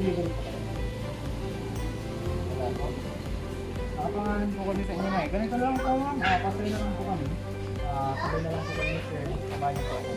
delivery po kayo? Wala po. Nakapangalan po kami sa inyo na eh. Ganito lang po ma'am. Pasay na lang po kami. Sabay na lang po kami sir. Kabayan po ako.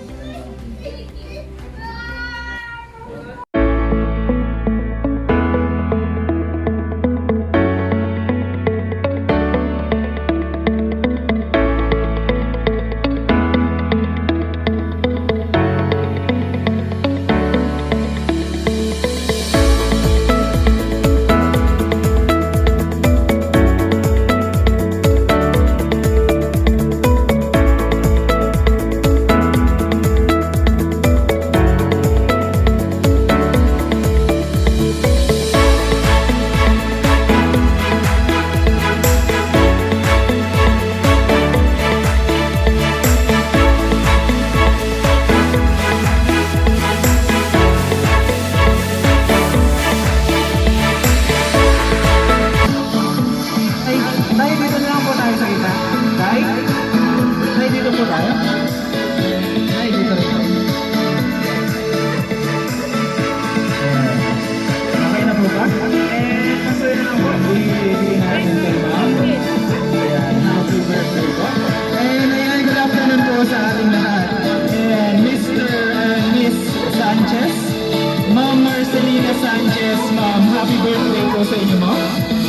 Happy birthday po sa inyo, ma'am.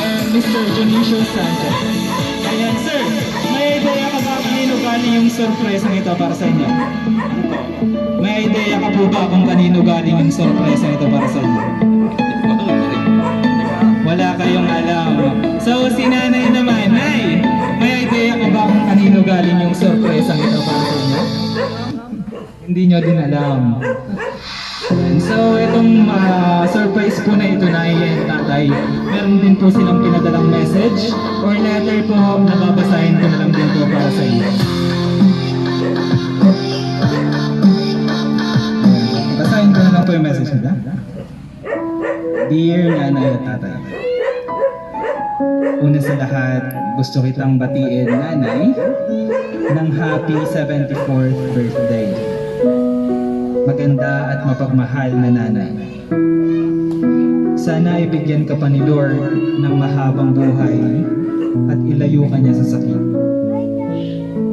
And Mr. Junicio Sanchez. Ayan, sir. May idea ka ba kanino galing yung surprise ito para sa inyo? May idea ka po ba kung kanino galing yung surprise ito para sa inyo? Wala kayong alam. So, si nanay naman, Nay, may idea ka ba kung kanino galing yung surprise ito para sa inyo? Hindi nyo din alam. So, itong surprise po na ito na iyan, tatay, meron din po silang pinadalang message or letter po na babasahin ko na lang din po para sa iyo. Basahin ko na lang po yung message nila. Dear nanay at tatay, una sa lahat, gusto kitang batiin, nanay, ng happy 74th birthday. Maganda at mapagmahal na nanay. Sana ibigyan ka pa ni Lord ng mahabang buhay at ilayo ka niya sa sakit.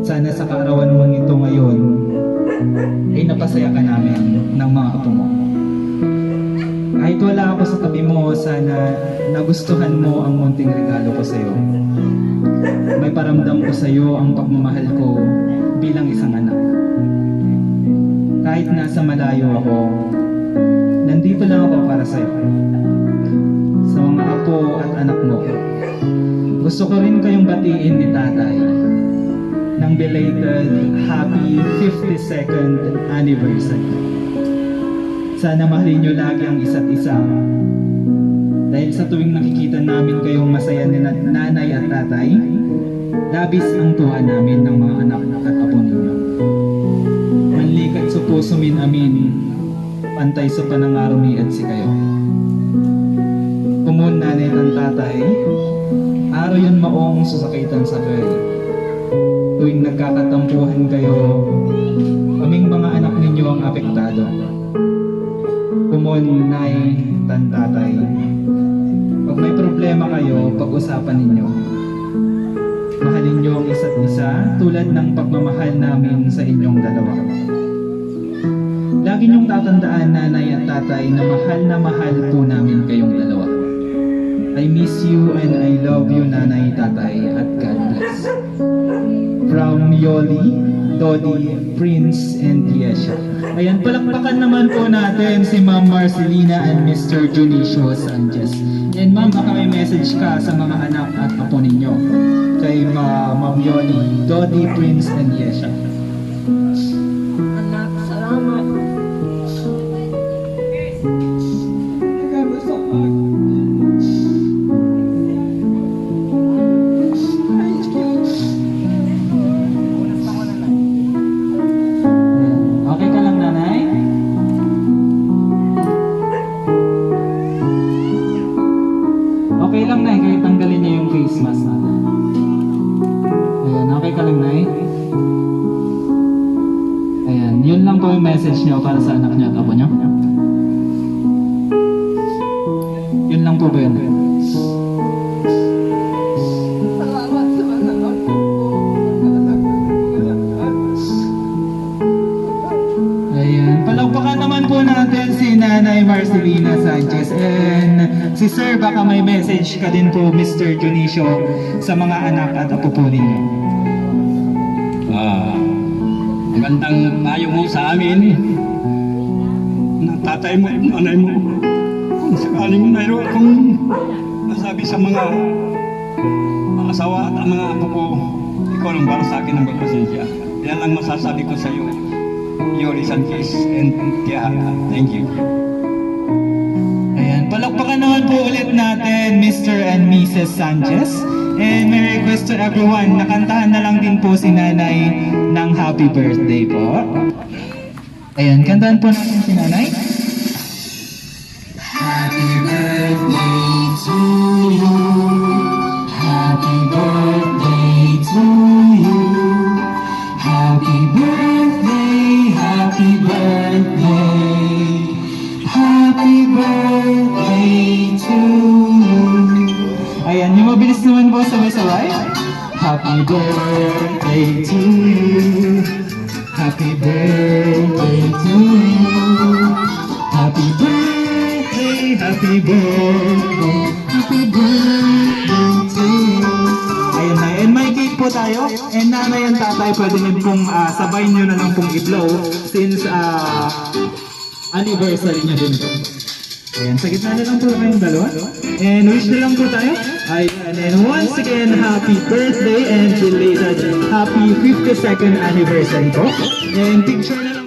Sana sa kaarawan mong ito ngayon ay napasaya ka namin ng mga apo mo. Kahit wala ako sa tabi mo, sana nagustuhan mo ang munting regalo ko sa iyo. May paramdam ko sa iyo ang pagmamahal ko bilang isang anak. Kahit nasa malayo ako, nandito lang ako para sa iyo. Sa mga apo at anak mo, gusto ko rin kayong batiin ni tatay ng belated happy 52nd anniversary. Sana mahalin niyo lagi ang isa't isa. Dahil sa tuwing nakikita namin kayong masaya ni nanay at tatay, labis ang tuwa namin ng mga anak at apo ninyo. Manlikat sa puso min amin, pantay sa panangarami at si kayo. Kumun nanay ng tatay, araw yun maong susakitan sa kayo. Tuwing nagkakatampuhan kayo, kaming mga anak ninyo ang apektado. Kumun nay ng tatay, pag may problema kayo, pag-usapan ninyo. Mahalin niyo ang isa't isa tulad ng pagmamahal namin sa inyong dalawa. Lagi niyong tatandaan, nanay at tatay, na mahal po namin kayong dalawa. I miss you and I love you, nanay, tatay, at God bless. From Yoli, Dodi, Prince, and Yesha. Ayan, palakpakan naman po natin si Ma'am Marcelina and Mr. Junicio Sanchez. And ma'am, baka may message ka sa mga anak at apo ninyo kay Ma'am Yoli, Dodi, Prince, and Yesha. Anak, salamat. Okay ka lang, nanay? Okay lang, nay, kahit tanggalin niyo yung face mask natin. Ayan, okay ka lang, nay? Ayan, yun lang po yung message niyo para sa anak niyo at apo niyo. po ba yun? Ayan, palakpakan naman po natin si Nanay Marcelina Sanchez. And si Sir, baka may message ka din po, Mr. Dionisio, sa mga anak at apo po ninyo. Magandang payo mo sa amin na tatay mo at nanay mo. Kung sakaling mayroon akong masabi sa mga asawa at ang mga apo ko, ikaw lang para sa akin ang magpasensya. Yan lang masasabi ko sa iyo. Yuri Sanchez and Tia. Thank you. Ayan, palakpakan naman po ulit natin Mr. and Mrs. Sanchez. And may request to everyone, nakantahan na lang din po si Nanay ng happy birthday po. Ayan, kantahan po natin si Nanay. Happy birthday to you. Happy birthday to you. Happy birthday, happy birthday. Happy birthday to you. Ayan, yung mabilis naman po sabay-sabay. Happy birthday to you. Happy birthday to you. Happy birthday, happy birthday. Happy birthday to you. Ayun na, and may cake po tayo. And nanay and tatay, pwede nyo pong sabay nyo na lang pong i-blow since anniversary nyo din po. Ayan, sa gitna na lang po kayong dalawa. And wish na lang po tayo. Ayan, and once again, happy birthday and belated happy 52nd anniversary po. And picture na